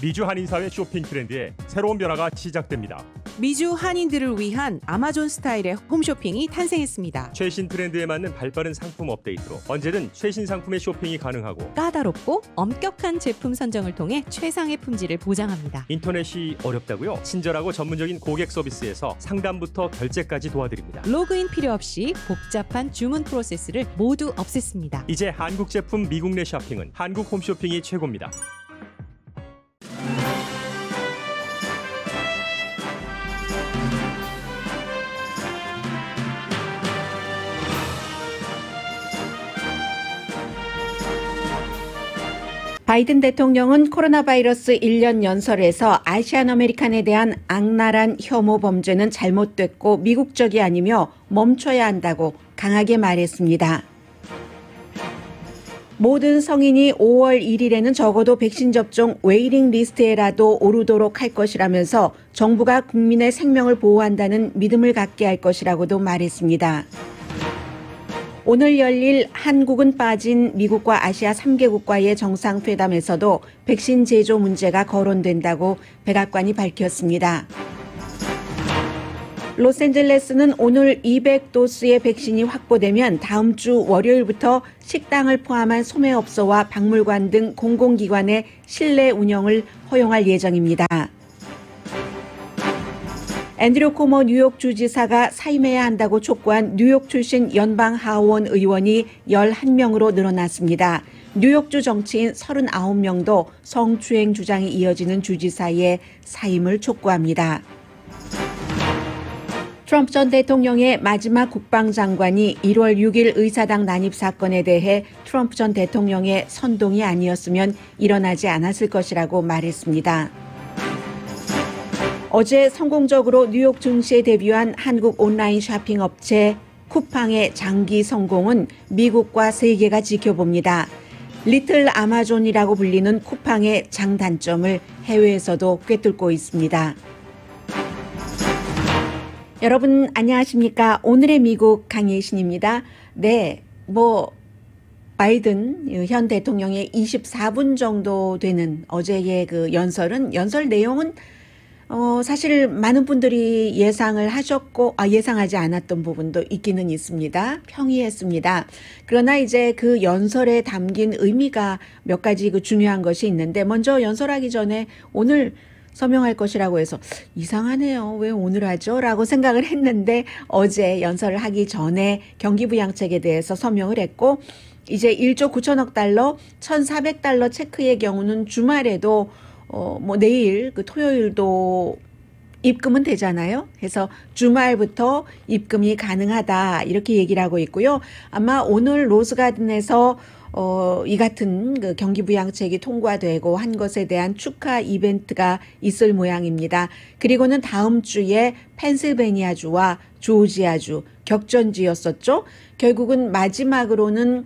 미주 한인사회 쇼핑 트렌드에 새로운 변화가 시작됩니다. 미주 한인들을 위한 아마존 스타일의 홈쇼핑이 탄생했습니다. 최신 트렌드에 맞는 발빠른 상품 업데이트로 언제든 최신 상품의 쇼핑이 가능하고 까다롭고 엄격한 제품 선정을 통해 최상의 품질을 보장합니다. 인터넷이 어렵다고요? 친절하고 전문적인 고객 서비스에서 상담부터 결제까지 도와드립니다. 로그인 필요 없이 복잡한 주문 프로세스를 모두 없앴습니다. 이제 한국 제품 미국 내 쇼핑은 한국 홈쇼핑이 최고입니다. 바이든 대통령은 코로나 바이러스 1년 연설에서 아시안 아메리칸에 대한 악랄한 혐오 범죄는 잘못됐고 미국적이 아니며 멈춰야 한다고 강하게 말했습니다. 모든 성인이 5월 1일에는 적어도 백신 접종 웨이팅 리스트에라도 오르도록 할 것이라면서 정부가 국민의 생명을 보호한다는 믿음을 갖게 할 것이라고도 말했습니다. 오늘 열릴 한국은 빠진 미국과 아시아 3개국과의 정상회담에서도 백신 제조 문제가 거론된다고 백악관이 밝혔습니다. 로스앤젤레스는 오늘 200도스의 백신이 확보되면 다음 주 월요일부터 식당을 포함한 소매업소와 박물관 등 공공기관의 실내 운영을 허용할 예정입니다. 앤드류 코모 뉴욕 주지사가 사임해야 한다고 촉구한 뉴욕 출신 연방 하원 의원이 11명으로 늘어났습니다. 뉴욕주 정치인 39명도 성추행 주장이 이어지는 주지사의 사임을 촉구합니다. 트럼프 전 대통령의 마지막 국방장관이 1월 6일 의사당 난입 사건에 대해 트럼프 전 대통령의 선동이 아니었으면 일어나지 않았을 것이라고 말했습니다. 어제 성공적으로 뉴욕 증시에 데뷔한 한국 온라인 쇼핑 업체 쿠팡의 장기 성공은 미국과 세계가 지켜봅니다. 리틀 아마존이라고 불리는 쿠팡의 장단점을 해외에서도 꿰뚫고 있습니다. 여러분 안녕하십니까? 오늘의 미국 강예신입니다. 네, 바이든 현 대통령의 24분 정도 되는 어제의 그 연설 내용은 사실 많은 분들이 예상을 하셨고 예상하지 않았던 부분도 있기는 있습니다. 평이했습니다. 그러나 이제 그 연설에 담긴 의미가 몇 가지 중요한 것이 있는데 먼저 연설하기 전에 오늘 서명할 것이라고 해서 이상하네요. 왜 오늘 하죠? 라고 생각을 했는데 어제 연설을 하기 전에 경기부양책에 대해서 서명을 했고 이제 1조 9천억 달러, 1,400달러 체크의 경우는 주말에도 내일 토요일도 입금은 되잖아요. 그래서 주말부터 입금이 가능하다 이렇게 얘기를 하고 있고요. 아마 오늘 로즈가든에서 이 같은 그 경기부양책이 통과되고 한 것에 대한 축하 이벤트가 있을 모양입니다. 그리고는 다음 주에 펜실베니아주와 조지아주 격전지였었죠. 결국은 마지막으로는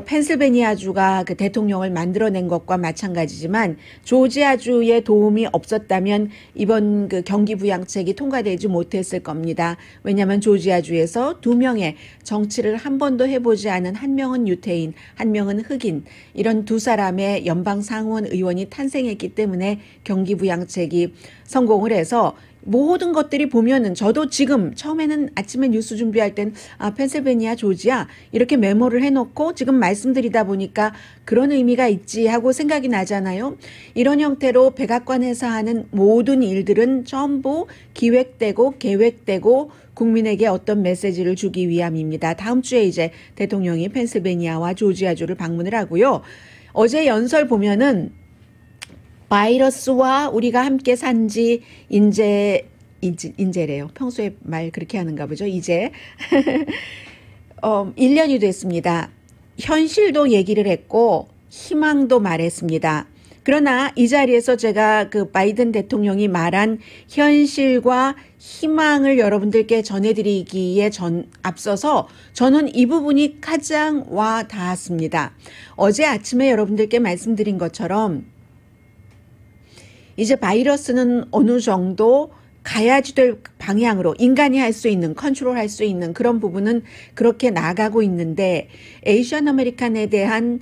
펜실베니아주가 그 대통령을 만들어낸 것과 마찬가지지만 조지아주의 도움이 없었다면 이번 그 경기부양책이 통과되지 못했을 겁니다. 왜냐하면 조지아주에서 2명의 정치를 한 번도 해보지 않은 한 명은 유태인, 한 명은 흑인 이런 두 사람의 연방 상원 의원이 탄생했기 때문에 경기부양책이 성공을 해서 모든 것들이 보면은 저도 지금 처음에는 아침에 뉴스 준비할 땐 펜실베니아, 조지아 이렇게 메모를 해놓고 지금 말씀드리다 보니까 그런 의미가 있지 하고 생각이 나잖아요. 이런 형태로 백악관에서 하는 모든 일들은 전부 기획되고 계획되고 국민에게 어떤 메시지를 주기 위함입니다. 다음 주에 이제 대통령이 펜실베니아와 조지아주를 방문을 하고요. 어제 연설 보면은 바이러스와 우리가 함께 산지 인제래요. 평소에 말 그렇게 하는가 보죠. 이제 1년이 됐습니다. 현실도 얘기를 했고 희망도 말했습니다. 그러나 이 자리에서 제가 그 바이든 대통령이 말한 현실과 희망을 여러분들께 전해드리기에 앞서서 저는 이 부분이 가장 와 닿았습니다. 어제 아침에 여러분들께 말씀드린 것처럼 이제 바이러스는 어느 정도 가야지 될 방향으로 인간이 할 수 있는, 컨트롤할 수 있는 그런 부분은 그렇게 나가고 있는데 에이시안 아메리칸에 대한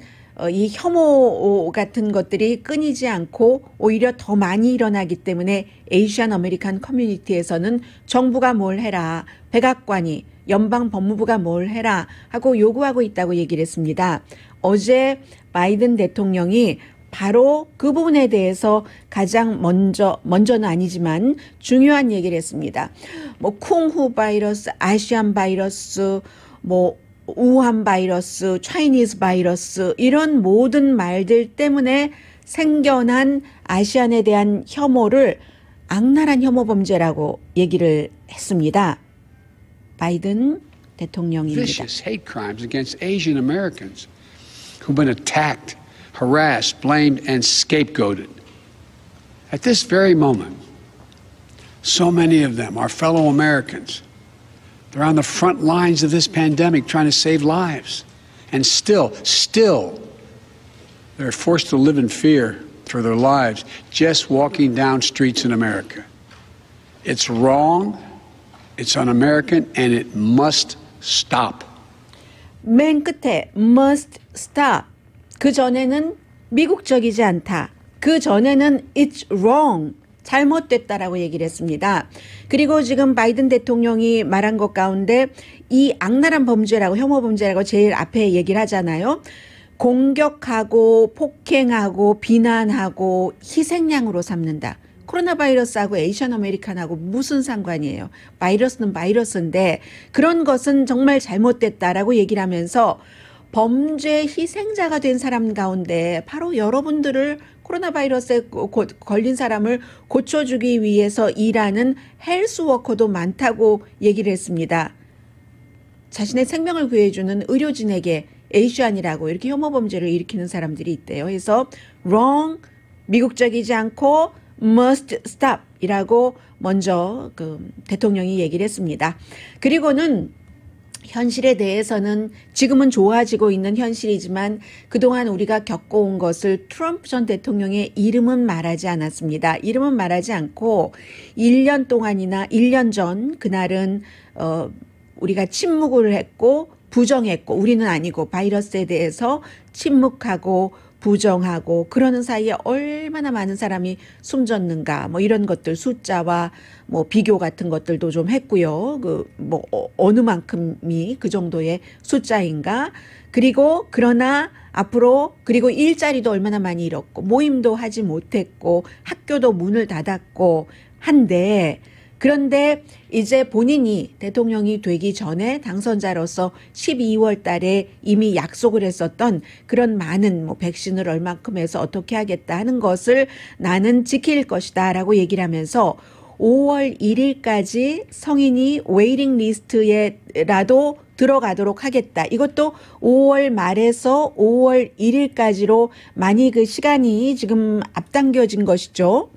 이 혐오 같은 것들이 끊이지 않고 오히려 더 많이 일어나기 때문에 에이시안 아메리칸 커뮤니티에서는 정부가 뭘 해라, 백악관이 연방 법무부가 뭘 해라 하고 요구하고 있다고 얘기를 했습니다. 어제 바이든 대통령이 바로 그 부분에 대해서 가장 먼저는 아니지만 중요한 얘기를 했습니다. 뭐 쿵후 바이러스, 아시안 바이러스, 뭐 우한 바이러스, 차이니즈 바이러스 이런 모든 말들 때문에 생겨난 아시안에 대한 혐오를 악랄한 혐오 범죄라고 얘기를 했습니다. 바이든 대통령입니다. Vicious hate crimes against Asian Americans who've been attacked, harassed, blamed, and scapegoated. At this very moment, so many of them are fellow Americans. They're on the front lines of this pandemic trying to save lives. And still, they're forced to live in fear for their lives just walking down streets in America. It's wrong, it's un-American, and it must stop. 맨 끝에 must stop. 그 전에는 미국적이지 않다. 그 전에는 it's wrong. 잘못됐다라고 얘기를 했습니다. 그리고 지금 바이든 대통령이 말한 것 가운데 이 악랄한 범죄라고 혐오 범죄라고 제일 앞에 얘기를 하잖아요. 공격하고 폭행하고 비난하고 희생양으로 삼는다. 코로나 바이러스하고 에이시안 아메리칸하고 무슨 상관이에요. 바이러스는 바이러스인데 그런 것은 정말 잘못됐다라고 얘기를 하면서 범죄 희생자가 된 사람 가운데 바로 여러분들을 코로나 바이러스에 걸린 사람을 고쳐주기 위해서 일하는 헬스워커도 많다고 얘기를 했습니다. 자신의 생명을 구해주는 의료진에게 에이시안이라고 이렇게 혐오 범죄를 일으키는 사람들이 있대요. 그래서 wrong, 미국적이지 않고 must stop 이라고 먼저 대통령이 얘기를 했습니다. 그리고는 현실에 대해서는 지금은 좋아지고 있는 현실이지만 그동안 우리가 겪어온 것을 트럼프 전 대통령의 이름은 말하지 않았습니다. 이름은 말하지 않고 1년 동안이나 1년 전 그날은 우리가 침묵을 했고 부정했고 우리는 아니고 바이러스에 대해서 침묵하고 부정하고 그러는 사이에 얼마나 많은 사람이 숨졌는가 뭐 이런 것들 숫자와 뭐 비교 같은 것들도 좀 했고요. 뭐 어느 만큼이 그 정도의 숫자인가. 그리고 그러나 앞으로 그리고 일자리도 얼마나 많이 잃었고 모임도 하지 못했고 학교도 문을 닫았고 한데 그런데 이제 본인이 대통령이 되기 전에 당선자로서 12월 달에 이미 약속을 했었던 그런 많은 뭐 백신을 얼마큼 해서 어떻게 하겠다 하는 것을 나는 지킬 것이다 라고 얘기를 하면서 5월 1일까지 성인이 웨이팅 리스트에라도 들어가도록 하겠다. 이것도 5월 말에서 5월 1일까지로 많이 그 시간이 지금 앞당겨진 것이죠.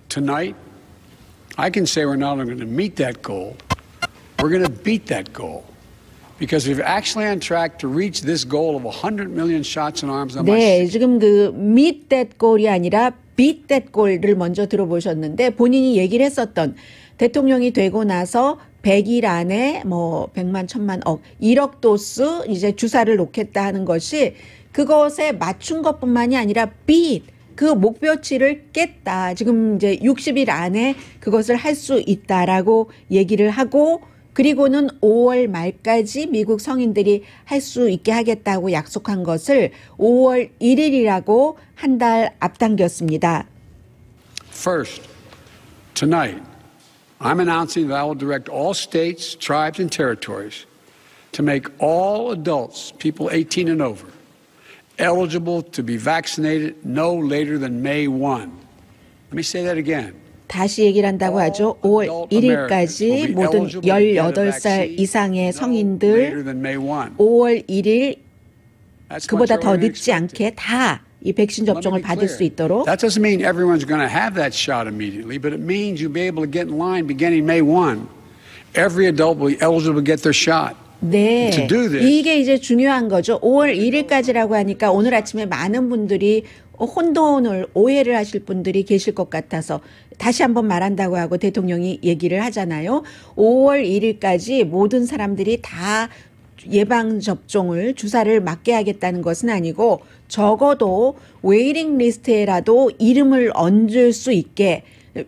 Tonight, I can say we're not only going to meet that goal, we're going to beat that goal. Because we're actually on track to reach this goal of 100 million shots in arms on my 네, 지금 그 meet that goal이 아니라 beat that goal을 먼저 들어보셨는데 본인이 얘기를 했었던 대통령이 되고 나서 100일 안에 뭐 100만, 1000만, 1억 도스 이제 주사를 놓겠다 하는 것이 그것에 맞춘 것뿐만이 아니라 beat 그 목표치를 깼다. 지금 이제 60일 안에 그것을 할 수 있다라고 얘기를 하고 그리고는 5월 말까지 미국 성인들이 할 수 있게 하겠다고 약속한 것을 5월 1일이라고 한 달 앞당겼습니다. First, tonight, I'm announcing that I will direct all states, tribes, and territories to make all adults, people 18 and over, eligible to be vaccinated no later than May 1. Let me say that again. 다시 얘기를 한다고 하죠. 5월 1일까지 모든 18살 이상의 성인들 5월 1일 그보다 더 늦지 않게 다 이 백신 접종을 받을 수 있도록. That doesn't mean everyone's going to have that shot immediately, but it means you'll be able to get in line beginning May 1. Every adult will be eligible to get their shot. 네, 이게 이제 중요한 거죠. 5월 1일까지라고 하니까 오늘 아침에 많은 분들이 혼돈을 오해를 하실 분들이 계실 것 같아서 다시 한번 말한다고 하고 대통령이 얘기를 하잖아요. 5월 1일까지 모든 사람들이 다 예방 접종을 주사를 맞게 하겠다는 것은 아니고 적어도 웨이팅 리스트에라도 이름을 얹을 수 있게,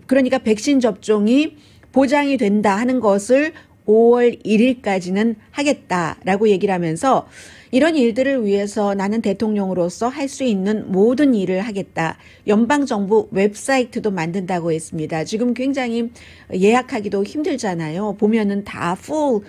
그러니까 백신 접종이 보장이 된다 하는 것을 5월 1일까지는 하겠다라고 얘기를 하면서 이런 일들을 위해서 나는 대통령으로서 할 수 있는 모든 일을 하겠다. 연방정부 웹사이트도 만든다고 했습니다. 지금 굉장히 예약하기도 힘들잖아요. 보면은 다 full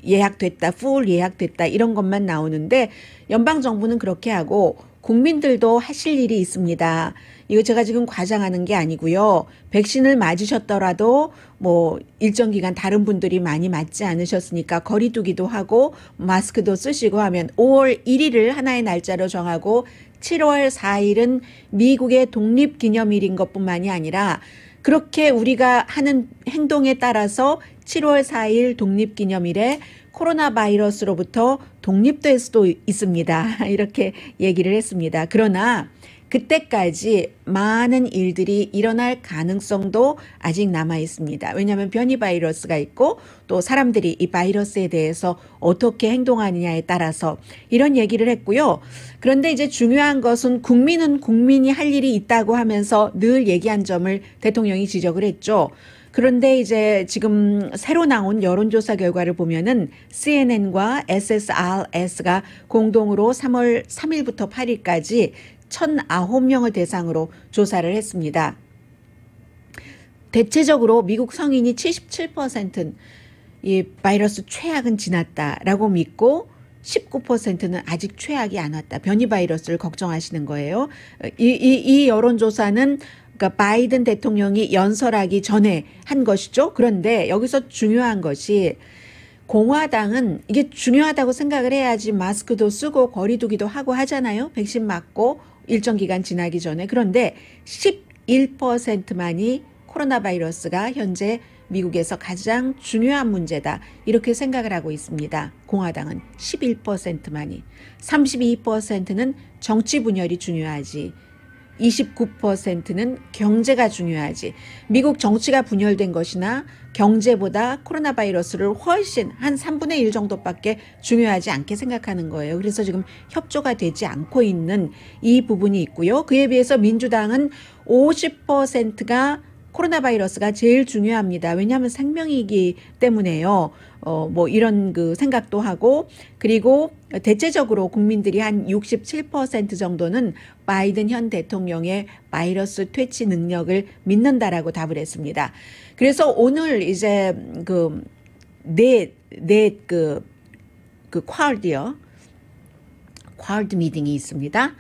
예약됐다, full 예약됐다 이런 것만 나오는데 연방정부는 그렇게 하고 국민들도 하실 일이 있습니다. 이거 제가 지금 과장하는 게 아니고요. 백신을 맞으셨더라도 뭐 일정 기간 다른 분들이 많이 맞지 않으셨으니까 거리 두기도 하고 마스크도 쓰시고 하면 5월 1일을 하나의 날짜로 정하고 7월 4일은 미국의 독립기념일인 것뿐만이 아니라 그렇게 우리가 하는 행동에 따라서 7월 4일 독립기념일에 코로나 바이러스로부터 독립될 수도 있습니다. 이렇게 얘기를 했습니다. 그러나 그때까지 많은 일들이 일어날 가능성도 아직 남아 있습니다. 왜냐하면 변이 바이러스가 있고 또 사람들이 이 바이러스에 대해서 어떻게 행동하느냐에 따라서 이런 얘기를 했고요. 그런데 이제 중요한 것은 국민은 국민이 할 일이 있다고 하면서 늘 얘기한 점을 대통령이 지적을 했죠. 그런데 이제 지금 새로 나온 여론조사 결과를 보면은 CNN과 SSRS가 공동으로 3월 3일부터 8일까지 1,009명을 대상으로 조사를 했습니다. 대체적으로 미국 성인이 77%는 이 바이러스 최악은 지났다라고 믿고 19%는 아직 최악이 안 왔다. 변이 바이러스를 걱정하시는 거예요. 이 여론조사는 그러니까 바이든 대통령이 연설하기 전에 한 것이죠. 그런데 여기서 중요한 것이 공화당은 이게 중요하다고 생각을 해야지 마스크도 쓰고 거리 두기도 하고 하잖아요. 백신 맞고 일정 기간 지나기 전에. 그런데 11%만이 코로나 바이러스가 현재 미국에서 가장 중요한 문제다. 이렇게 생각을 하고 있습니다. 공화당은 11%만이. 32%는 정치 분열이 중요하지. 29%는 경제가 중요하지. 미국 정치가 분열된 것이나 경제보다 코로나 바이러스를 훨씬 한 3분의 1 정도밖에 중요하지 않게 생각하는 거예요. 그래서 지금 협조가 되지 않고 있는 이 부분이 있고요. 그에 비해서 민주당은 50%가 코로나 바이러스가 제일 중요합니다. 왜냐하면 생명이기 때문에요. 뭐 이런 생각도 하고, 그리고 대체적으로 국민들이 한 67% 정도는 바이든 현 대통령의 바이러스 퇴치 능력을 믿는다라고 답을 했습니다. 그래서 오늘 이제 쿼드 미팅이 있습니다.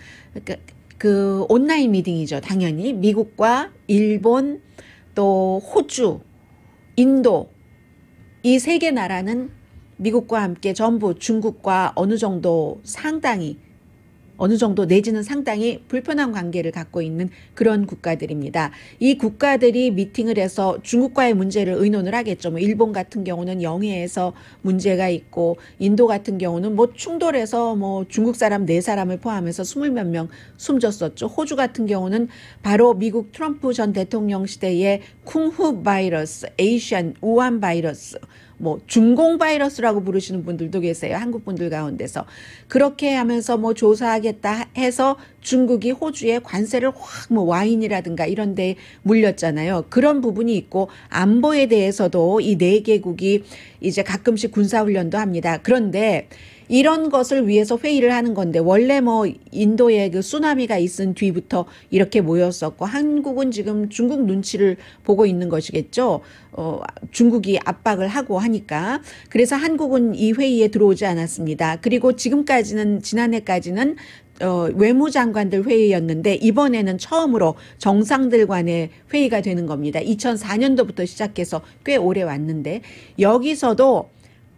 그 온라인 미팅이죠. 당연히 미국과 일본 또 호주, 인도 이 세 개 나라는 미국과 함께 전부 중국과 어느 정도 내지는 상당히 불편한 관계를 갖고 있는 그런 국가들입니다. 이 국가들이 미팅을 해서 중국과의 문제를 의논을 하겠죠. 뭐 일본 같은 경우는 영해에서 문제가 있고, 인도 같은 경우는 뭐 충돌해서 뭐 중국 사람 4사람을 포함해서 20몇 명 숨졌었죠. 호주 같은 경우는 바로 미국 트럼프 전 대통령 시대의 쿵후 바이러스, 에이시안 우한 바이러스, 뭐 중공 바이러스라고 부르시는 분들도 계세요. 한국 분들 가운데서. 그렇게 하면서 뭐 조사하겠다 해서 중국이 호주에 관세를 확 뭐 와인이라든가 이런 데 물렸잖아요. 그런 부분이 있고, 안보에 대해서도 이 4개국이 이제 가끔씩 군사훈련도 합니다. 그런데 이런 것을 위해서 회의를 하는 건데, 원래 뭐 인도에 그 쓰나미가 있은 뒤부터 이렇게 모였었고, 한국은 지금 중국 눈치를 보고 있는 것이겠죠. 중국이 압박을 하고 하니까. 그래서 한국은 이 회의에 들어오지 않았습니다. 그리고 지난해까지는 외무장관들 회의였는데, 이번에는 처음으로 정상들 간의 회의가 되는 겁니다. 2004년도부터 시작해서 꽤 오래 왔는데, 여기서도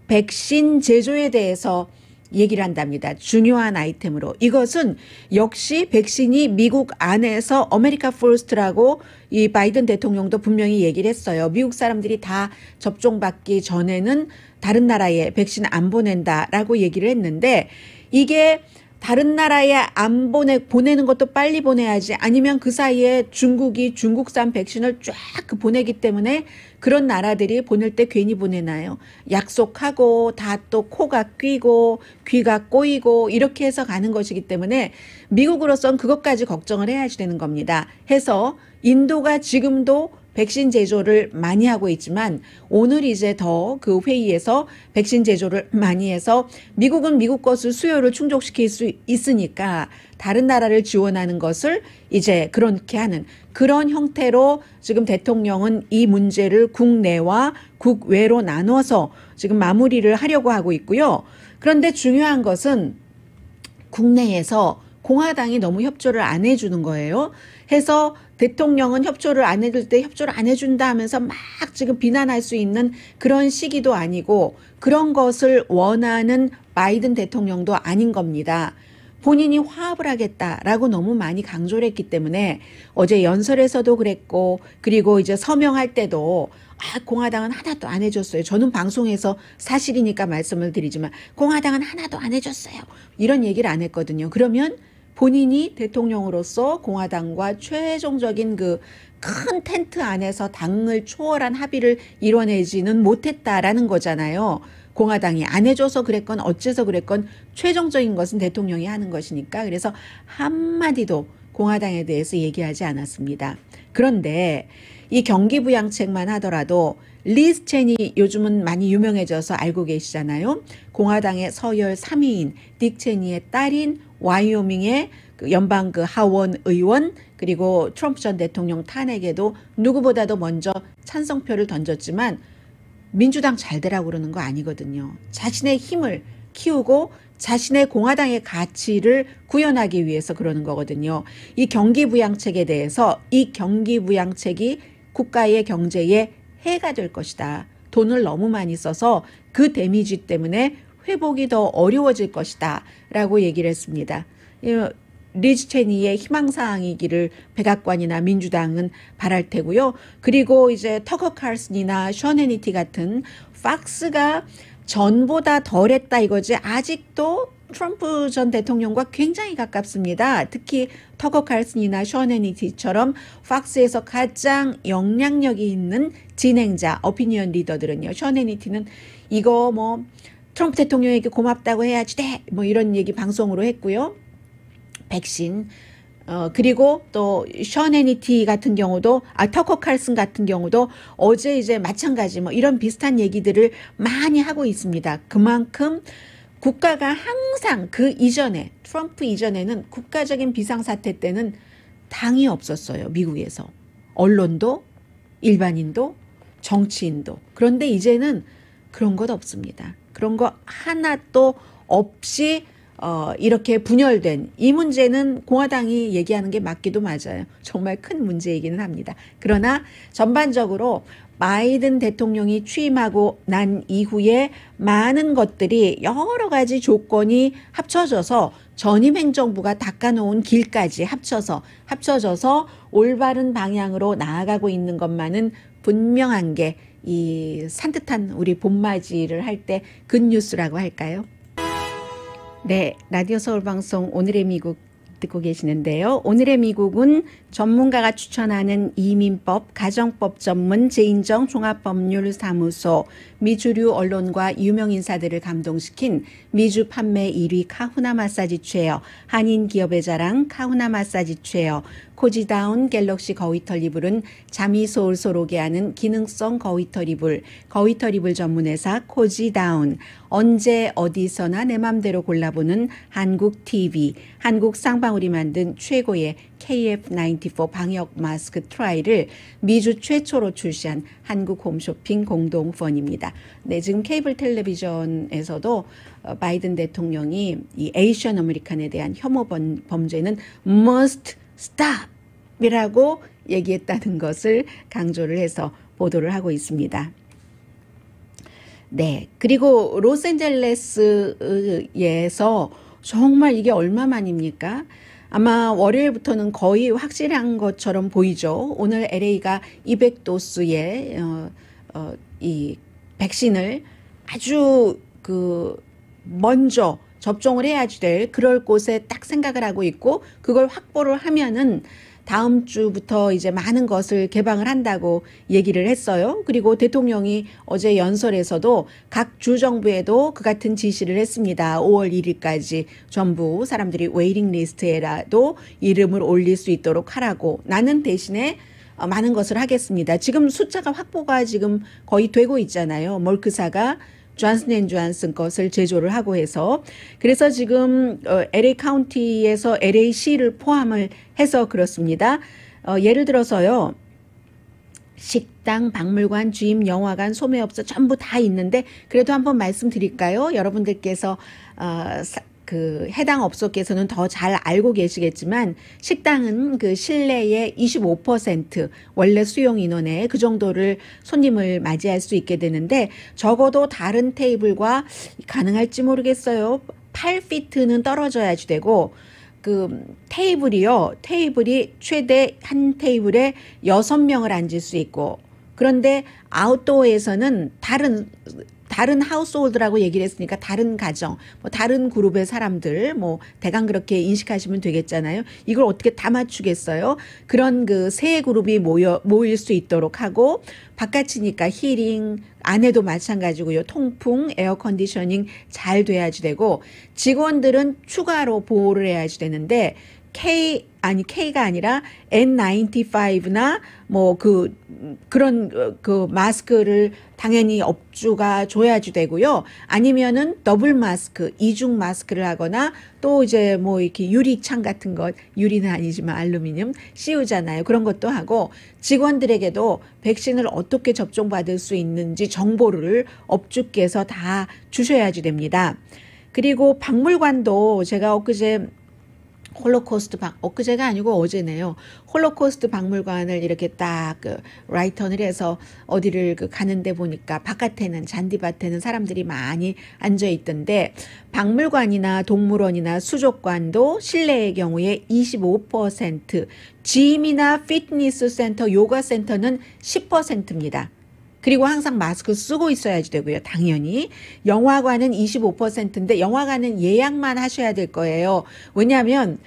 백신 제조에 대해서 얘기를 한답니다. 중요한 아이템으로. 이것은 역시 백신이 미국 안에서 아메리카 퍼스트라고 이 바이든 대통령도 분명히 얘기를 했어요. 미국 사람들이 다 접종받기 전에는 다른 나라에 백신 안 보낸다라고 얘기를 했는데, 이게 다른 나라에 안 보내는 것도 빨리 보내야지. 아니면 그 사이에 중국이 중국산 백신을 쫙 보내기 때문에 그런 나라들이 보낼 때 괜히 보내나요? 약속하고 다 또 코가 끼고 귀가 꼬이고 이렇게 해서 가는 것이기 때문에 미국으로선 그것까지 걱정을 해야지 되는 겁니다. 해서 인도가 지금도 백신 제조를 많이 하고 있지만 오늘 이제 더 그 회의에서 백신 제조를 많이 해서 미국은 미국 것을 수요를 충족시킬 수 있으니까 다른 나라를 지원하는 것을 이제 그렇게 하는 그런 형태로 지금 대통령은 이 문제를 국내와 국외로 나눠서 지금 마무리를 하려고 하고 있고요. 그런데 중요한 것은 국내에서 공화당이 너무 협조를 안 해주는 거예요. 해서 대통령은 협조를 안 해줄 때 협조를 안 해준다 하면서 막 지금 비난할 수 있는 그런 시기도 아니고 그런 것을 원하는 바이든 대통령도 아닌 겁니다. 본인이 화합을 하겠다라고 너무 많이 강조를 했기 때문에 어제 연설에서도 그랬고 그리고 이제 서명할 때도 공화당은 하나도 안 해줬어요. 저는 방송에서 사실이니까 말씀을 드리지만 공화당은 하나도 안 해줬어요. 이런 얘기를 안 했거든요. 그러면 본인이 대통령으로서 공화당과 최종적인 그 큰 텐트 안에서 당을 초월한 합의를 이뤄내지는 못했다라는 거잖아요. 공화당이 안 해줘서 그랬건 어째서 그랬건 최종적인 것은 대통령이 하는 것이니까 그래서 한마디도 공화당에 대해서 얘기하지 않았습니다. 그런데 이 경기부양책만 하더라도 리즈 체니 요즘은 많이 유명해져서 알고 계시잖아요. 공화당의 서열 3위인 딕 체니의 딸인 와이오밍의 그 연방 그 하원 의원 그리고 트럼프 전 대통령 탄핵에도 누구보다도 먼저 찬성표를 던졌지만 민주당 잘 되라고 그러는 거 아니거든요. 자신의 힘을 키우고 자신의 공화당의 가치를 구현하기 위해서 그러는 거거든요. 이 경기부양책에 대해서 이 경기부양책이 국가의 경제에 해가 될 것이다. 돈을 너무 많이 써서 그 데미지 때문에 회복이 더 어려워질 것이다. 라고 얘기를 했습니다. 리즈 체니의 희망사항이기를 백악관이나 민주당은 바랄 테고요. 그리고 이제 터커 칼슨이나 션 해니티 같은 팍스가 전보다 덜했다 이거지 아직도 트럼프 전 대통령과 굉장히 가깝습니다. 특히 터커 칼슨이나 션 해니티처럼 팍스에서 가장 영향력이 있는 진행자, 어피니언 리더들은요. 션 해니티는 이거 뭐 트럼프 대통령에게 고맙다고 해야지 돼. 뭐 이런 얘기 방송으로 했고요. 백신 그리고 또 션 해니티 같은 경우도 터커 칼슨 같은 경우도 어제 이제 마찬가지 뭐 이런 비슷한 얘기들을 많이 하고 있습니다. 그만큼 국가가 항상 그 이전에 트럼프 이전에는 국가적인 비상사태 때는 당이 없었어요. 미국에서. 언론도 일반인도 정치인도. 그런데 이제는 그런 것 없습니다. 그런 거 하나도 없이 이렇게 분열된 이 문제는 공화당이 얘기하는 게 맞기도 맞아요. 정말 큰 문제이기는 합니다. 그러나 전반적으로 바이든 대통령이 취임하고 난 이후에 많은 것들이 여러 가지 조건이 합쳐져서 전임 행정부가 닦아놓은 길까지 합쳐져서 올바른 방향으로 나아가고 있는 것만은 분명한 게 이 산뜻한 우리 봄맞이를 할 때 굿뉴스라고 할까요? 네, 라디오 서울 방송 오늘의 미국 듣고 계시는데요. 오늘의 미국은 전문가가 추천하는 이민법, 가정법 전문 제인정 종합법률사무소, 미주류 언론과 유명 인사들을 감동시킨 미주 판매 1위 카후나 마사지 체어, 한인 기업의 자랑 카후나 마사지 체어, 코지다운 갤럭시 거위털 이불은 잠이 솔솔 오게 하는 기능성 거위털 이불, 거위털 이불 전문회사 코지다운, 언제 어디서나 내 맘대로 골라보는 한국 TV, 한국 쌍방울이 만든 최고의 KF94 방역 마스크 트라이를 미주 최초로 출시한 한국 홈쇼핑 공동펀입니다. 네, 지금 케이블 텔레비전에서도 바이든 대통령이 이 에이션 아메리칸에 대한 혐오 범죄는 must stop 이라고 얘기했다는 것을 강조를 해서 보도를 하고 있습니다. 네, 그리고 로스앤젤레스에서 정말 이게 얼마만입니까? 아마 월요일부터는 거의 확실한 것처럼 보이죠. 오늘 LA가 200도수의 이 백신을 아주 먼저 접종을 해야지 될 그럴 곳에 딱 생각을 하고 있고 그걸 확보를 하면은 다음 주부터 이제 많은 것을 개방을 한다고 얘기를 했어요. 그리고 대통령이 어제 연설에서도 각 주정부에도 그 같은 지시를 했습니다. 5월 1일까지 전부 사람들이 웨이팅 리스트에라도 이름을 올릴 수 있도록 하라고. 나는 대신에 많은 것을 하겠습니다. 지금 숫자가 확보가 지금 거의 되고 있잖아요. 멀크사가 존슨앤존슨 것을 제조를 하고 해서 그래서 지금 LA 카운티에서 LA시를 포함을 해서 그렇습니다. 예를 들어서요. 식당, 박물관, 주임, 영화관, 소매업소 전부 다 있는데 그래도 한번 말씀드릴까요? 여러분들께서 그 해당 업소께서는 더 잘 알고 계시겠지만 식당은 그 실내의 25% 원래 수용 인원의 그 정도를 손님을 맞이할 수 있게 되는데 적어도 다른 테이블과 가능할지 모르겠어요. 8피트는 떨어져야지 되고 그 테이블이 최대 한 테이블에 6명을 앉을 수 있고 그런데 아웃도어에서는 다른 하우스홀드라고 얘기를 했으니까 다른 가정, 뭐 다른 그룹의 사람들, 뭐 대강 그렇게 인식하시면 되겠잖아요. 이걸 어떻게 다 맞추겠어요? 그런 그 세 그룹이 모일 수 있도록 하고 바깥이니까 히링, 안에도 마찬가지고요. 통풍, 에어컨디셔닝 잘 돼야지 되고 직원들은 추가로 보호를 해야지 되는데 K가 아니라 N95나 뭐 그런 마스크를 당연히 업주가 줘야지 되고요. 아니면은 더블 마스크, 이중 마스크를 하거나 또 이제 뭐 이렇게 유리창 같은 것, 유리는 아니지만 알루미늄 씌우잖아요. 그런 것도 하고 직원들에게도 백신을 어떻게 접종받을 수 있는지 정보를 업주께서 다 주셔야지 됩니다. 그리고 박물관도 제가 엊그제가 아니고 어제네요. 홀로코스트 박물관을 이렇게 딱 라이턴을 해서 어디를 가는데 보니까 바깥에는 잔디밭에는 사람들이 많이 앉아 있던데 박물관이나 동물원이나 수족관도 실내의 경우에 25%, 짐이나 피트니스 센터, 요가 센터는 10%입니다. 그리고 항상 마스크 쓰고 있어야지 되고요. 당연히. 영화관은 25%인데 영화관은 예약만 하셔야 될 거예요. 왜냐하면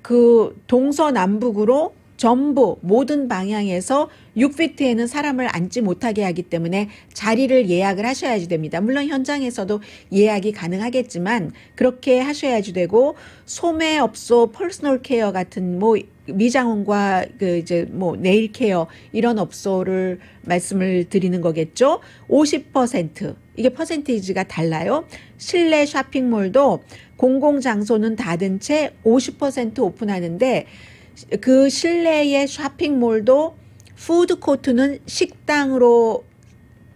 그 동서남북으로 전부 모든 방향에서 6피트에는 사람을 앉지 못하게 하기 때문에 자리를 예약을 하셔야지 됩니다. 물론 현장에서도 예약이 가능하겠지만 그렇게 하셔야지 되고 소매업소, 퍼스널 케어 같은 뭐 미장원과 이제 뭐 네일 케어 이런 업소를 말씀을 드리는 거겠죠. 50% 이게 퍼센테이지가 달라요. 실내 쇼핑몰도 공공장소는 닫은 채 50% 오픈하는데 그 실내의 쇼핑몰도 푸드코트는 식당으로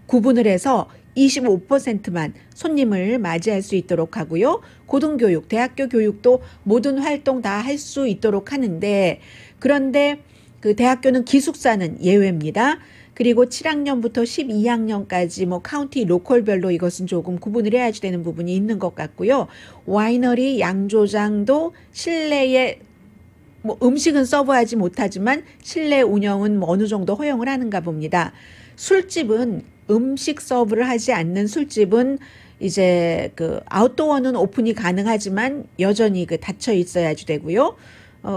구분을 해서 25%만 손님을 맞이할 수 있도록 하고요. 고등교육, 대학교 교육도 모든 활동 다 할 수 있도록 하는데 그런데 그 대학교는 기숙사는 예외입니다. 그리고 7학년부터 12학년까지 뭐 카운티 로컬별로 이것은 조금 구분을 해야지 되는 부분이 있는 것 같고요. 와이너리, 양조장도 실내에 뭐 음식은 서브하지 못하지만 실내 운영은 뭐 어느 정도 허용을 하는가 봅니다. 술집은 음식 서브를 하지 않는 술집은 이제 그 아웃도어는 오픈이 가능하지만 여전히 닫혀 있어야지 되고요.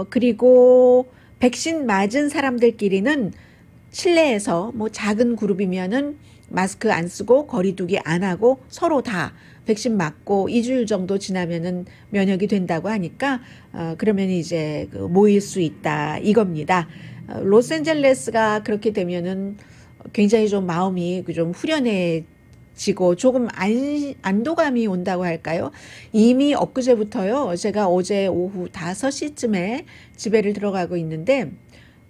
그리고 백신 맞은 사람들끼리는 실내에서 뭐 작은 그룹이면은 마스크 안 쓰고 거리두기 안 하고 서로 다 백신 맞고 2주일 정도 지나면은 면역이 된다고 하니까 그러면 이제 모일 수 있다 이겁니다. 로스앤젤레스가 그렇게 되면은 굉장히 좀 마음이 좀 후련해지고 조금 안도감이 온다고 할까요? 이미 엊그제부터요. 제가 어제 오후 5시쯤에 집에를 들어가고 있는데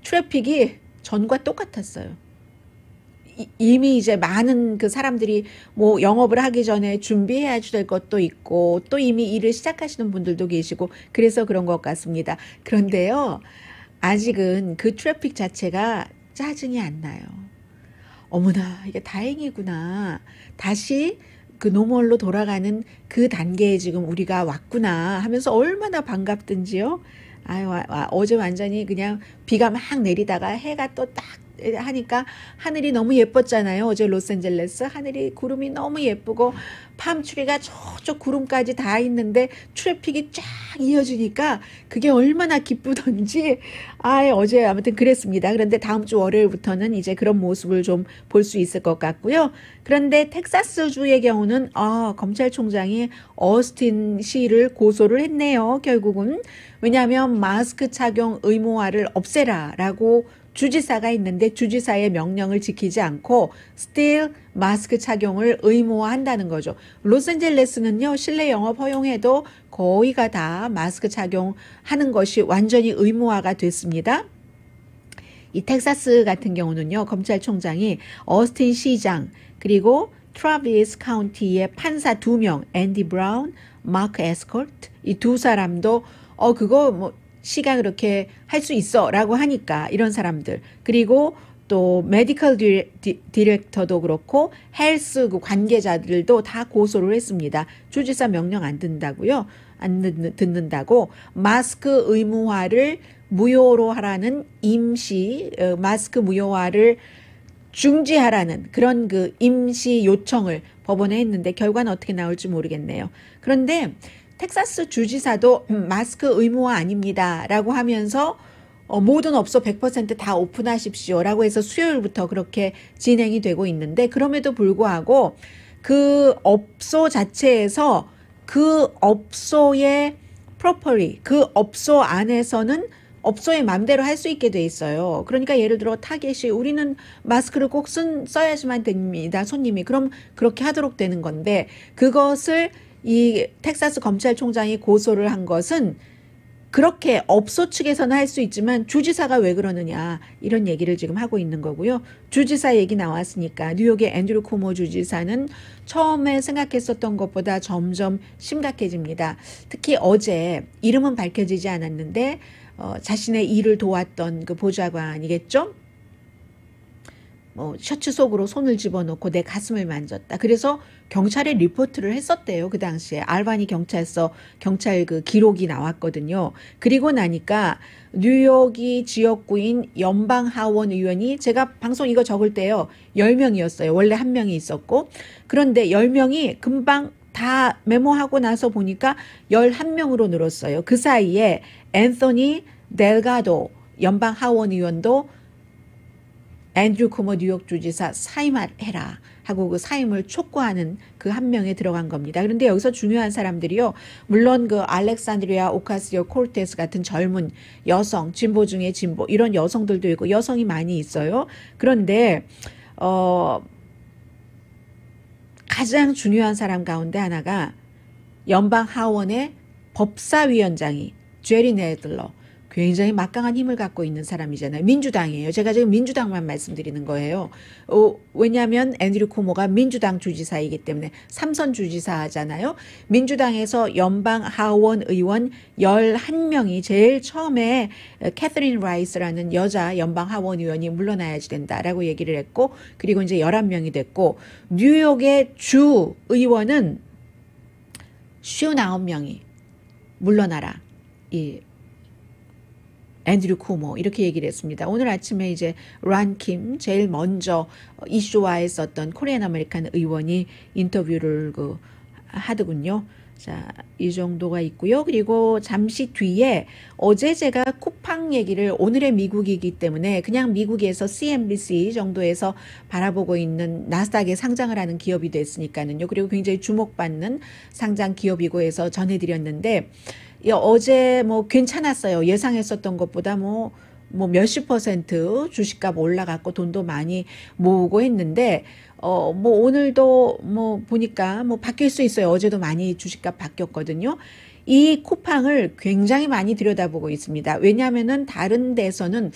트래픽이 전과 똑같았어요. 이미 이제 많은 그 사람들이 뭐 영업을 하기 전에 준비해야 될 것도 있고 또 이미 일을 시작하시는 분들도 계시고 그래서 그런 것 같습니다. 그런데요. 아직은 그 트래픽 자체가 짜증이 안 나요. 어머나 이게 다행이구나. 다시 그 노멀로 돌아가는 그 단계에 지금 우리가 왔구나 하면서 얼마나 반갑든지요. 어제 완전히 그냥 비가 막 내리다가 해가 또 딱 하니까 하늘이 너무 예뻤잖아요. 어제 로스앤젤레스 하늘이 구름이 너무 예쁘고 팜트리가 저쪽 구름까지 다 있는데 트래픽이 쫙 이어지니까 그게 얼마나 기쁘던지 어제 아무튼 그랬습니다. 그런데 다음 주 월요일부터는 이제 그런 모습을 좀 볼 수 있을 것 같고요. 그런데 텍사스주의 경우는 검찰총장이 어스틴 시를 고소를 했네요. 결국은 왜냐하면 마스크 착용 의무화를 없애라라고 주지사가 있는데 주지사의 명령을 지키지 않고 still 마스크 착용을 의무화한다는 거죠. 로스앤젤레스는요, 실내 영업 허용해도 거의가 다 마스크 착용하는 것이 완전히 의무화가 됐습니다. 이 텍사스 같은 경우는요, 검찰총장이 어스틴 시장 그리고 트라비스 카운티의 판사 2명, 앤디 브라운, 마크 에스컬트 이 두 사람도 그거 뭐 시가 그렇게 할 수 있어 라고 하니까 이런 사람들 그리고 또 메디컬 디렉터도 그렇고 헬스 그 관계자들도 다 고소를 했습니다. 주지사 명령 안 듣는다고요? 안 듣는다고 마스크 의무화를 무효로 하라는 임시 마스크 무효화를 중지하라는 그런 그 임시 요청을 법원에 했는데 결과는 어떻게 나올지 모르겠네요. 그런데 텍사스 주지사도 마스크 의무화 아닙니다 라고 하면서 모든 업소 100% 다 오픈하십시오 라고 해서 수요일부터 그렇게 진행이 되고 있는데 그럼에도 불구하고 그 업소 자체에서 그 업소의 프로퍼리 그 업소 안에서는 업소의 맘대로 할 수 있게 돼 있어요. 그러니까 예를 들어 타겟이 우리는 마스크를 꼭 써야지만 됩니다. 손님이 그럼 그렇게 하도록 되는 건데 그것을 이 텍사스 검찰총장이 고소를 한 것은 그렇게 업소 측에서는 할 수 있지만 주지사가 왜 그러느냐 이런 얘기를 지금 하고 있는 거고요. 주지사 얘기 나왔으니까 뉴욕의 앤드류 쿠모 주지사는 처음에 생각했었던 것보다 점점 심각해집니다. 특히 어제 이름은 밝혀지지 않았는데 자신의 일을 도왔던 그 보좌관이겠죠? 셔츠 속으로 손을 집어넣고 내 가슴을 만졌다. 그래서 경찰에 리포트를 했었대요. 그 당시에 알바니 경찰 그 기록이 나왔거든요. 그리고 나니까 뉴욕이 지역구인 연방 하원 의원이 제가 방송 이거 적을 때요. 10명이었어요. 원래 1명이 있었고. 그런데 10명이 금방 다 메모하고 나서 보니까 11명으로 늘었어요. 그 사이에 앤서니 델가도 연방 하원 의원도 앤드류 쿠모 뉴욕 주지사 사임해라 하고 그 사임을 촉구하는 그 한 명에 들어간 겁니다. 그런데 여기서 중요한 사람들이요. 물론 그 알렉산드리아 오카시오 코르테스 같은 젊은 여성, 진보 중에 진보 이런 여성들도 있고 여성이 많이 있어요. 그런데 가장 중요한 사람 가운데 하나가 연방 하원의 법사위원장이 제리 네들러 굉장히 막강한 힘을 갖고 있는 사람이잖아요. 민주당이에요. 제가 지금 민주당만 말씀드리는 거예요. 왜냐하면 앤드류 쿠모가 민주당 주지사이기 때문에 3선 주지사잖아요. 민주당에서 연방 하원 의원 11명이 제일 처음에 캐서린 라이스라는 여자 연방 하원 의원이 물러나야지 된다라고 얘기를 했고 그리고 이제 11명이 됐고 뉴욕의 주 의원은 59명이 물러나라. 앤드류 쿠모 이렇게 얘기를 했습니다. 오늘 아침에 이제 란킴 제일 먼저 이슈화했었던 코리안 아메리칸 의원이 인터뷰를 하더군요. 자, 이 정도가 있고요. 그리고 잠시 뒤에 어제 제가 쿠팡 얘기를 오늘의 미국이기 때문에 그냥 미국에서 CNBC 정도에서 바라보고 있는 나스닥에 상장을 하는 기업이 됐으니까는요. 그리고 굉장히 주목받는 상장 기업이고 해서 전해드렸는데 어제 괜찮았어요. 예상했었던 것보다 몇십 % 주식값 올라갔고 돈도 많이 모으고 했는데 오늘도 보니까 바뀔 수 있어요. 어제도 많이 주식값 바뀌었거든요. 이 쿠팡을 굉장히 많이 들여다보고 있습니다. 왜냐하면은 다른 데서는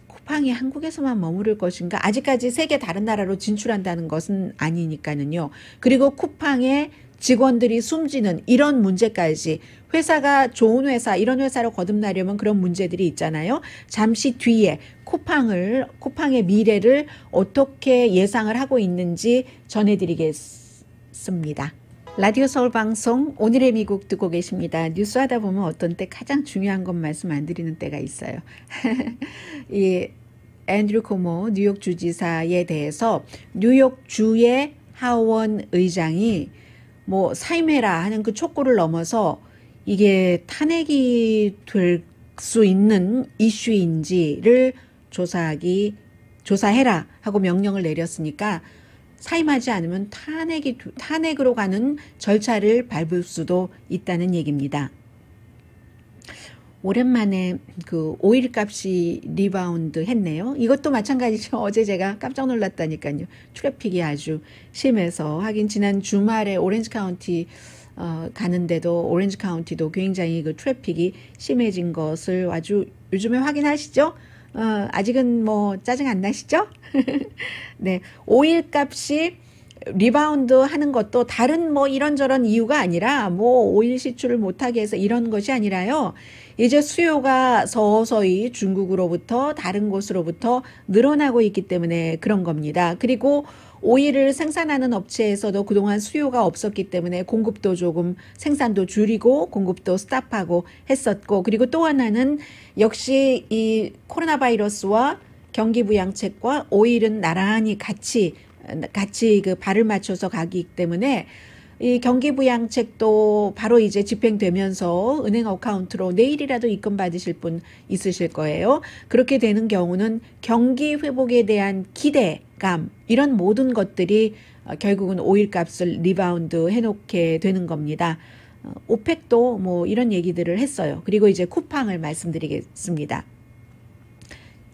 쿠팡이 한국에서만 머무를 것인가? 아직까지 세계 다른 나라로 진출한다는 것은 아니니까는요. 그리고 쿠팡의 직원들이 숨지는 이런 문제까지 회사가 좋은 회사 이런 회사로 거듭나려면 그런 문제들이 있잖아요. 잠시 뒤에 쿠팡의 미래를 어떻게 예상을 하고 있는지 전해드리겠습니다. 라디오 서울 방송 오늘의 미국 듣고 계십니다. 뉴스 하다 보면 어떤 때 가장 중요한 것 말씀 안 드리는 때가 있어요. 앤드류 코모 뉴욕 주지사에 대해서 뉴욕 주의 하원 의장이 뭐 사임해라 하는 그 촉구를 넘어서 이게 탄핵이 될 수 있는 이슈인지를 조사해라 하고 명령을 내렸으니까 사임하지 않으면 탄핵으로 가는 절차를 밟을 수도 있다는 얘기입니다. 오랜만에 그 오일 값이 리바운드 했네요. 이것도 마찬가지죠. 어제 제가 깜짝 놀랐다니까요. 트래픽이 아주 심해서 하긴 지난 주말에 오렌지 카운티 가는데도 오렌지 카운티도 굉장히 그 트래픽이 심해진 것을 아주 요즘에 확인하시죠? 아직은 뭐 짜증 안 나시죠? 네, 오일 값이 리바운드 하는 것도 다른 뭐 이런저런 이유가 아니라 뭐 오일 시출을 못하게 해서 이런 것이 아니라요. 이제 수요가 서서히 중국으로부터 다른 곳으로부터 늘어나고 있기 때문에 그런 겁니다. 그리고 오일을 생산하는 업체에서도 그동안 수요가 없었기 때문에 공급도 조금 생산도 줄이고 공급도 스탑하고 했었고, 그리고 또 하나는 역시 이 코로나 바이러스와 경기 부양책과 오일은 나란히 같이 그 발을 맞춰서 가기 때문에 이 경기 부양책도 바로 이제 집행되면서 은행 어카운트로 내일이라도 입금 받으실 분 있으실 거예요. 그렇게 되는 경우는 경기 회복에 대한 기대감, 이런 모든 것들이 결국은 오일 값을 리바운드 해놓게 되는 겁니다. 오펙도 뭐 이런 얘기들을 했어요. 그리고 이제 쿠팡을 말씀드리겠습니다.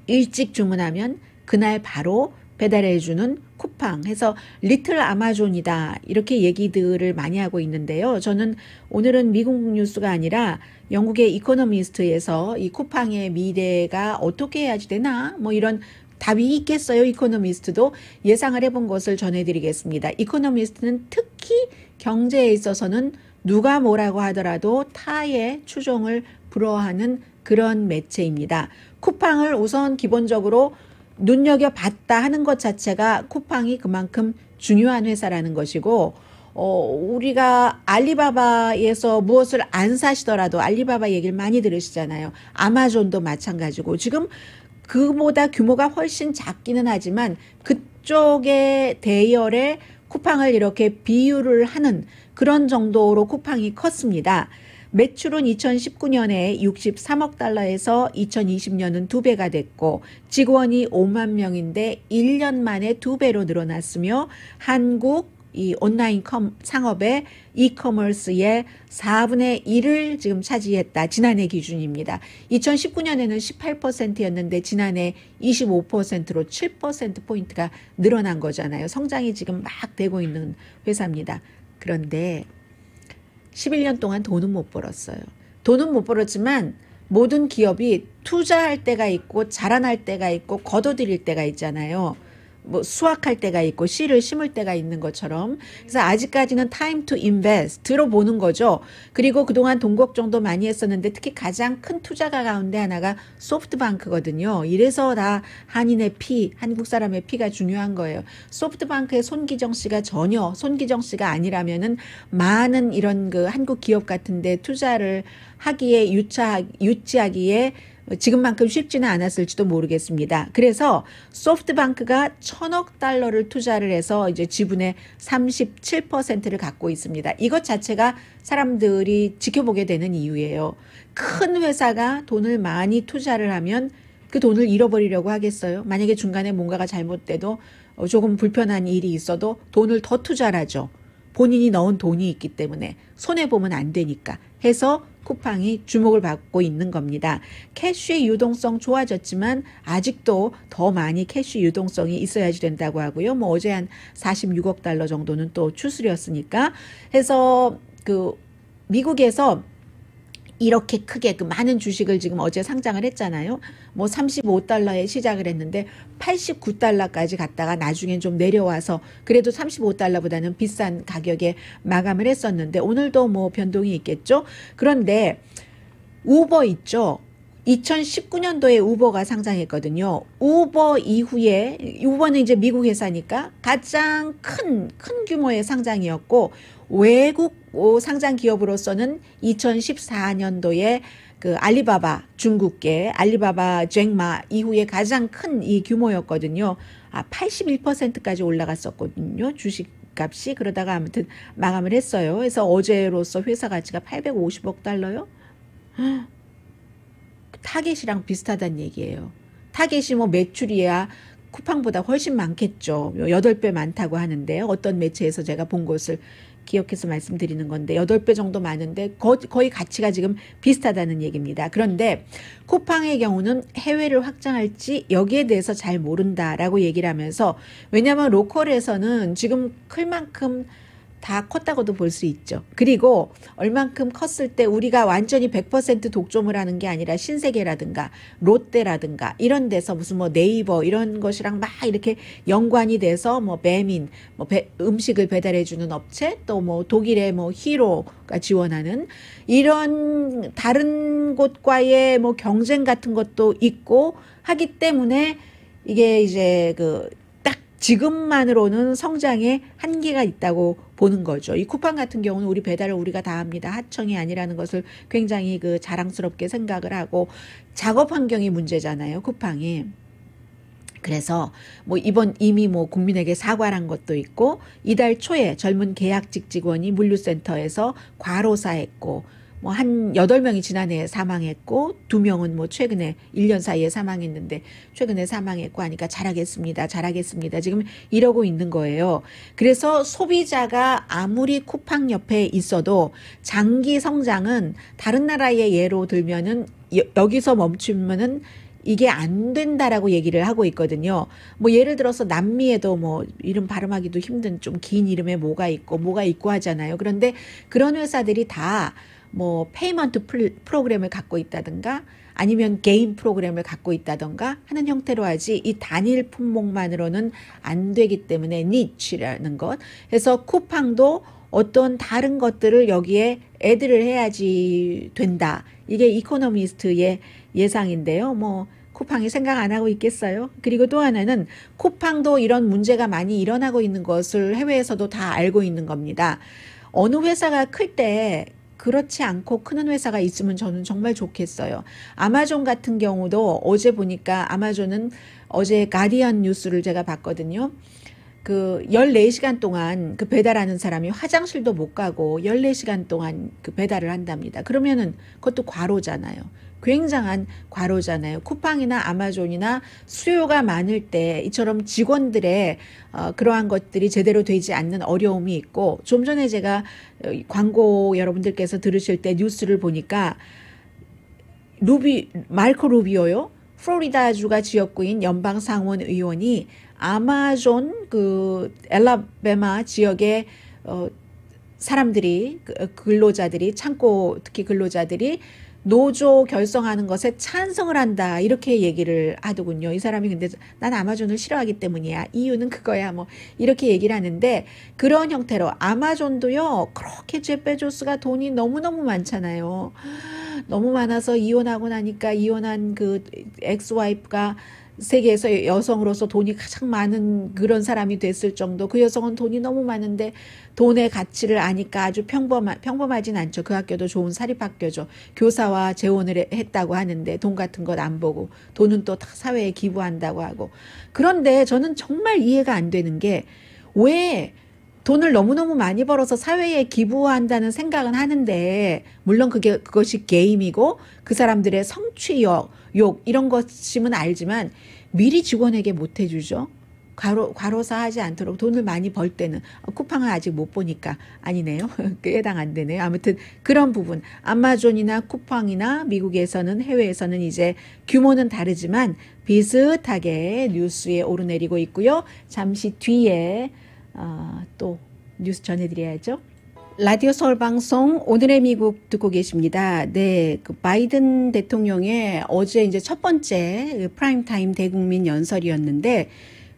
일찍 주문하면 그날 바로 배달해주는 쿠팡 해서 리틀 아마존이다, 이렇게 얘기들을 많이 하고 있는데요. 저는 오늘은 미국 뉴스가 아니라 영국의 이코노미스트에서 이 쿠팡의 미래가 어떻게 해야지 되나 뭐 이런 답이 있겠어요. 이코노미스트도 예상을 해본 것을 전해드리겠습니다. 이코노미스트는 특히 경제에 있어서는 누가 뭐라고 하더라도 타의 추종을 불허하는 그런 매체입니다. 쿠팡을 우선 기본적으로 눈여겨봤다 하는 것 자체가 쿠팡이 그만큼 중요한 회사라는 것이고, 우리가 알리바바에서 무엇을 안 사시더라도 알리바바 얘기를 많이 들으시잖아요. 아마존도 마찬가지고, 지금 그보다 규모가 훨씬 작기는 하지만 그쪽의 대열에 쿠팡을 이렇게 비유를 하는 그런 정도로 쿠팡이 컸습니다. 매출은 2019년에 63억 달러에서 2020년은 2배가 됐고, 직원이 5만 명인데 1년 만에 2배로 늘어났으며, 한국 이 온라인 상업의 이커머스의 4분의 1을 지금 차지했다. 지난해 기준입니다. 2019년에는 18%였는데 지난해 25%로 7%포인트가 늘어난 거잖아요. 성장이 지금 막 되고 있는 회사입니다. 그런데 11년 동안 돈은 못 벌었어요. 돈은 못 벌었지만 모든 기업이 투자할 때가 있고 자라날 때가 있고 걷어들일 때가 있잖아요. 뭐 수확할 때가 있고 씨를 심을 때가 있는 것처럼. 그래서 아직까지는 time to invest 들어보는 거죠. 그리고 그동안 돈 걱정도 많이 했었는데 특히 가장 큰 투자가 가운데 하나가 소프트뱅크거든요. 이래서 다 한인의 피, 한국 사람의 피가 중요한 거예요. 소프트뱅크의 손기정 씨가 전혀 손기정 씨가 아니라면은 많은 이런 그 한국 기업 같은데 투자를 하기에 유치하기에 지금만큼 쉽지는 않았을지도 모르겠습니다. 그래서 소프트뱅크가 1,000억 달러를 투자를 해서 이제 지분의 37%를 갖고 있습니다. 이것 자체가 사람들이 지켜보게 되는 이유예요. 큰 회사가 돈을 많이 투자를 하면 그 돈을 잃어버리려고 하겠어요? 만약에 중간에 뭔가가 잘못돼도 조금 불편한 일이 있어도 돈을 더 투자를 하죠. 본인이 넣은 돈이 있기 때문에 손해보면 안 되니까 해서 쿠팡이 주목을 받고 있는 겁니다. 캐쉬의 유동성 좋아졌지만 아직도 더 많이 캐쉬 유동성이 있어야지 된다고 하고요. 뭐 어제 한 46억 달러 정도는 또 추스렸으니까 해서 그 미국에서 이렇게 크게 그 많은 주식을 지금 어제 상장을 했잖아요. 뭐 35달러에 시작을 했는데 89달러까지 갔다가 나중엔 좀 내려와서 그래도 35달러보다는 비싼 가격에 마감을 했었는데 오늘도 뭐 변동이 있겠죠. 그런데 우버 있죠. 2019년도에 우버가 상장했거든요. 우버 이후에 우버는 이제 미국 회사니까 가장 큰 규모의 상장이었고 외국 상장 기업으로서는 2014년도에 그 알리바바 중국계 알리바바 잭마 이후에 가장 큰 이 규모였거든요. 81%까지 올라갔었거든요. 주식값이. 그러다가 아무튼 마감을 했어요. 그래서 어제로서 회사 가치가 850억 달러요. 타겟이랑 비슷하다는 얘기예요. 타겟이 뭐 매출이야 쿠팡보다 훨씬 많겠죠. 8배 많다고 하는데 어떤 매체에서 제가 본 것을 기억해서 말씀드리는 건데 8배 정도 많은데 거의 가치가 지금 비슷하다는 얘기입니다. 그런데 쿠팡의 경우는 해외를 확장할지 여기에 대해서 잘 모른다라고 얘기를 하면서, 왜냐하면 로컬에서는 지금 클 만큼 다 컸다고도 볼 수 있죠. 그리고 얼만큼 컸을 때 우리가 완전히 100% 독점을 하는 게 아니라 신세계라든가 롯데라든가 이런 데서 무슨 뭐 네이버 이런 것이랑 막 이렇게 연관이 돼서 뭐 배민, 뭐 음식을 배달해 주는 업체, 또 뭐 독일의 뭐 히로가 지원하는 이런 다른 곳과의 뭐 경쟁 같은 것도 있고 하기 때문에 이게 이제 딱 지금만으로는 성장에 한계가 있다고 보는 거죠. 이 쿠팡 같은 경우는 우리 배달을 우리가 다 합니다. 하청이 아니라는 것을 굉장히 자랑스럽게 생각을 하고, 작업 환경이 문제잖아요, 쿠팡이. 그래서 뭐 이미 뭐 국민에게 사과를 한 것도 있고, 이달 초에 젊은 계약직 직원이 물류센터에서 과로사했고, 뭐 한 8명이 지난해에 사망했고 2명은 뭐 최근에 1년 사이에 사망했는데 최근에 사망했고 하니까 잘하겠습니다. 지금 이러고 있는 거예요. 그래서 소비자가 아무리 쿠팡 옆에 있어도 장기 성장은 다른 나라의 예로 들면은 여기서 멈추면은 이게 안 된다라고 얘기를 하고 있거든요. 뭐 예를 들어서 남미에도 뭐 이름 발음하기도 힘든 좀 긴 이름에 뭐가 있고 하잖아요. 그런데 그런 회사들이 다 뭐 페이먼트 프로그램을 갖고 있다든가 아니면 게임 프로그램을 갖고 있다든가 하는 형태로 하지, 이 단일 품목만으로는 안 되기 때문에 니치라는 것. 그래서 쿠팡도 어떤 다른 것들을 여기에 애드를 해야지 된다. 이게 이코노미스트의 예상인데요. 뭐 쿠팡이 생각 안 하고 있겠어요? 그리고 또 하나는 쿠팡도 이런 문제가 많이 일어나고 있는 것을 해외에서도 다 알고 있는 겁니다. 어느 회사가 클 때 그렇지 않고 크는 회사가 있으면 저는 정말 좋겠어요. 아마존 같은 경우도 어제 보니까 아마존은 어제 가디언 뉴스를 제가 봤거든요. 14시간 동안 배달하는 사람이 화장실도 못 가고 14시간 동안 배달을 한답니다. 그러면은 그것도 과로잖아요. 굉장한 과로잖아요. 쿠팡이나 아마존이나 수요가 많을 때 이처럼 직원들의 그러한 것들이 제대로 되지 않는 어려움이 있고, 좀 전에 제가 광고 여러분들께서 들으실 때 뉴스를 보니까 마르코 루비오요. 플로리다주가 지역구인 연방상원 의원이 아마존 엘라베마 지역의 사람들이, 근로자들이, 창고 특히 근로자들이 노조 결성하는 것에 찬성을 한다, 이렇게 얘기를 하더군요. 이 사람이 근데 난 아마존을 싫어하기 때문이야, 이유는 그거야, 뭐 이렇게 얘기를 하는데, 그런 형태로 아마존도요, 그렇게 제프 베조스가 돈이 너무너무 많잖아요. 너무 많아서 이혼하고 나니까 이혼한 엑스와이프가 세계에서 여성으로서 돈이 가장 많은 그런 사람이 됐을 정도. 그 여성은 돈이 너무 많은데 돈의 가치를 아니까 아주 평범하진 않죠. 그 학교도 좋은 사립학교죠. 교사와 재혼을 했다고 하는데 돈 같은 것 안 보고 돈은 또 다 사회에 기부한다고 하고. 그런데 저는 정말 이해가 안 되는 게, 왜 돈을 너무너무 많이 벌어서 사회에 기부한다는 생각은 하는데, 물론 그것이 게임이고 그 사람들의 성취욕 이런 것임은 알지만 미리 직원에게 못 해주죠. 과로사 하지 않도록 돈을 많이 벌 때는. 쿠팡은 아직 못 보니까 아니네요. 해당 안 되네요. 아무튼 그런 부분, 아마존이나 쿠팡이나 미국에서는, 해외에서는 이제 규모는 다르지만 비슷하게 뉴스에 오르내리고 있고요. 잠시 뒤에 또 뉴스 전해드려야죠. 라디오 서울 방송 오늘의 미국 듣고 계십니다. 네, 바이든 대통령의 어제 이제 첫 번째 프라임타임 대국민 연설이었는데,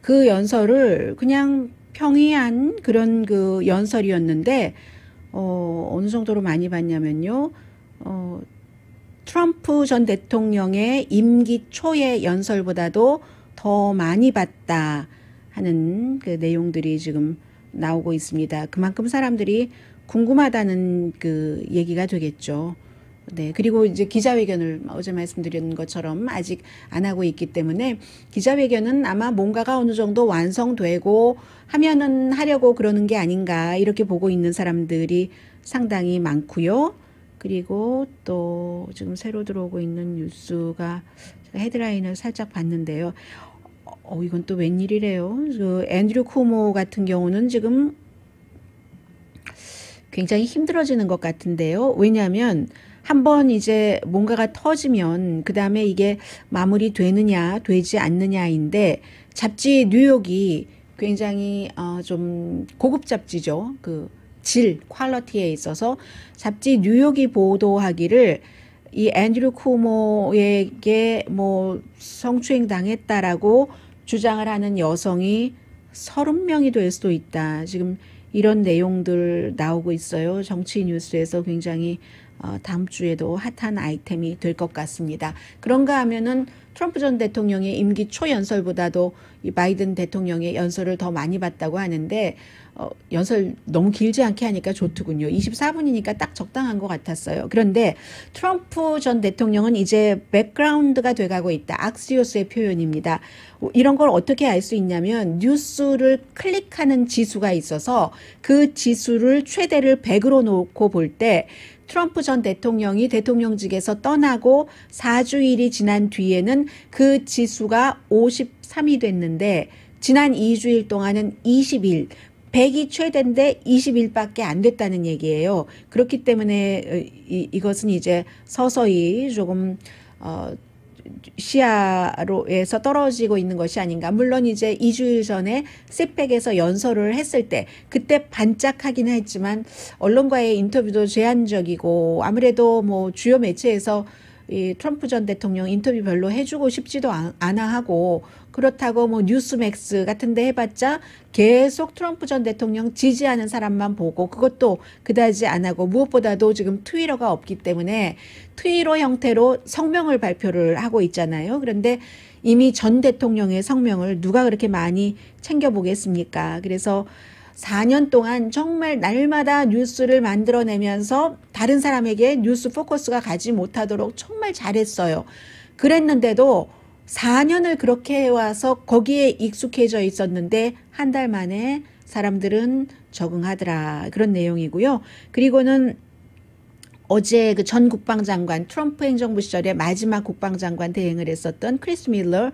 그 연설을 그냥 평이한 그런 연설이었는데, 어느 정도로 많이 봤냐면요. 트럼프 전 대통령의 임기 초의 연설보다도 더 많이 봤다 하는 내용들이 지금 나오고 있습니다. 그만큼 사람들이 궁금하다는 얘기가 되겠죠. 네. 그리고 이제 기자회견을 어제 말씀드린 것처럼 아직 안 하고 있기 때문에 기자회견은 아마 뭔가가 어느 정도 완성되고 하면은 하려고 그러는 게 아닌가 이렇게 보고 있는 사람들이 상당히 많고요. 그리고 또 지금 새로 들어오고 있는 뉴스가 제가 헤드라인을 살짝 봤는데요. 이건 또 웬일이래요. 그 앤드류 쿠모 같은 경우는 지금 굉장히 힘들어지는 것 같은데요. 왜냐하면 한번 이제 뭔가가 터지면 그 다음에 이게 마무리되느냐 되지 않느냐인데 잡지 뉴욕이 굉장히 좀 고급 잡지죠. 그 질, 퀄리티에 있어서 잡지 뉴욕이 보도하기를 이 앤드류 쿠모에게 뭐 성추행 당했다라고 주장을 하는 여성이 30명이 될 수도 있다. 지금 이런 내용들 나오고 있어요. 정치 뉴스에서 굉장히 다음 주에도 핫한 아이템이 될 것 같습니다. 그런가 하면은 트럼프 전 대통령의 임기 초 연설보다도 이 바이든 대통령의 연설을 더 많이 봤다고 하는데 연설 너무 길지 않게 하니까 좋더군요. 24분이니까 딱 적당한 것 같았어요. 그런데 트럼프 전 대통령은 이제 백그라운드가 돼가고 있다. 악시오스의 표현입니다. 이런 걸 어떻게 알 수 있냐면 뉴스를 클릭하는 지수가 있어서 그 지수를 최대를 100으로 놓고 볼 때 트럼프 전 대통령이 대통령직에서 떠나고 4주일이 지난 뒤에는 그 지수가 53이 됐는데 지난 2주일 동안은 21, 100이 최대인데 21밖에 안 됐다는 얘기예요. 그렇기 때문에 이것은 이제 서서히 조금 시야로에서 떨어지고 있는 것이 아닌가. 물론 이제 2주일 전에 셋백에서 연설을 했을 때 그때 반짝하기는 했지만 언론과의 인터뷰도 제한적이고 아무래도 뭐 주요 매체에서 이 트럼프 전 대통령 인터뷰 별로 해주고 싶지도 않아 하고 그렇다고 뭐 뉴스맥스 같은 데 해봤자 계속 트럼프 전 대통령 지지하는 사람만 보고 그것도 그다지 안 하고 무엇보다도 지금 트위터가 없기 때문에 트위터 형태로 성명을 발표를 하고 있잖아요. 그런데 이미 전 대통령의 성명을 누가 그렇게 많이 챙겨보겠습니까? 그래서 4년 동안 정말 날마다 뉴스를 만들어내면서 다른 사람에게 뉴스 포커스가 가지 못하도록 정말 잘했어요. 그랬는데도 4년을 그렇게 해와서 거기에 익숙해져 있었는데 한 달 만에 사람들은 적응하더라. 그런 내용이고요. 그리고는 어제 그 전 국방장관 트럼프 행정부 시절에 마지막 국방장관 대행을 했었던 크리스 밀러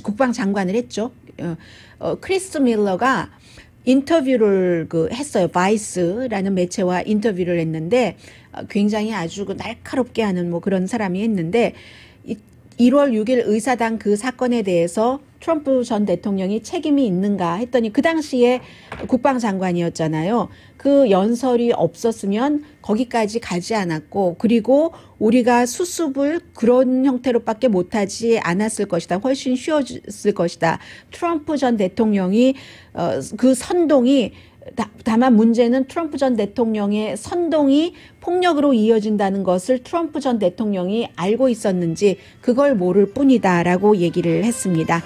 국방장관을 했죠. 크리스 밀러가 인터뷰를 했어요. 바이스라는 매체와 인터뷰를 했는데 굉장히 아주 날카롭게 하는 뭐 그런 사람이 했는데 1월 6일 의사당 그 사건에 대해서 트럼프 전 대통령이 책임이 있는가 했더니 그 당시에 국방장관이었잖아요. 그 연설이 없었으면 거기까지 가지 않았고 그리고 우리가 수습을 그런 형태로밖에 못하지 않았을 것이다. 훨씬 쉬웠을 것이다. 트럼프 전 대통령이 그 선동이 다만 문제는 트럼프 전 대통령의 선동이 폭력으로 이어진다는 것을 트럼프 전 대통령이 알고 있었는지 그걸 모를 뿐이다라고 얘기를 했습니다.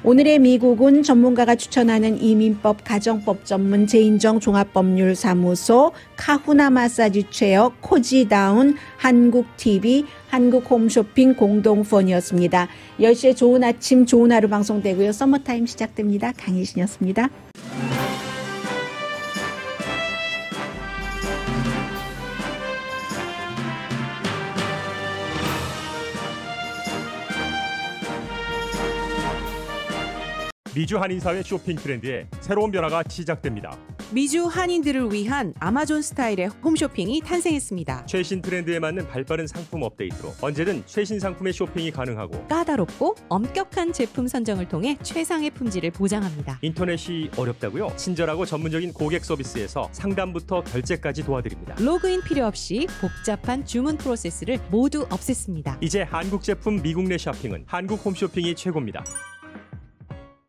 오늘의 미국은 전문가가 추천하는 이민법 가정법 전문 제인정 종합법률사무소 카후나 마사지 체어 코지다운 한국TV 한국홈쇼핑 공동후원이었습니다. 10시에 좋은 아침 좋은 하루 방송되고요. 서머타임 시작됩니다. 강희신이었습니다. 미주 한인사회 쇼핑 트렌드에 새로운 변화가 시작됩니다. 미주 한인들을 위한 아마존 스타일의 홈쇼핑이 탄생했습니다. 최신 트렌드에 맞는 발빠른 상품 업데이트로 언제든 최신 상품의 쇼핑이 가능하고 까다롭고 엄격한 제품 선정을 통해 최상의 품질을 보장합니다. 인터넷이 어렵다고요? 친절하고 전문적인 고객 서비스에서 상담부터 결제까지 도와드립니다. 로그인 필요 없이 복잡한 주문 프로세스를 모두 없앴습니다. 이제 한국 제품 미국 내 쇼핑은 한국 홈쇼핑이 최고입니다.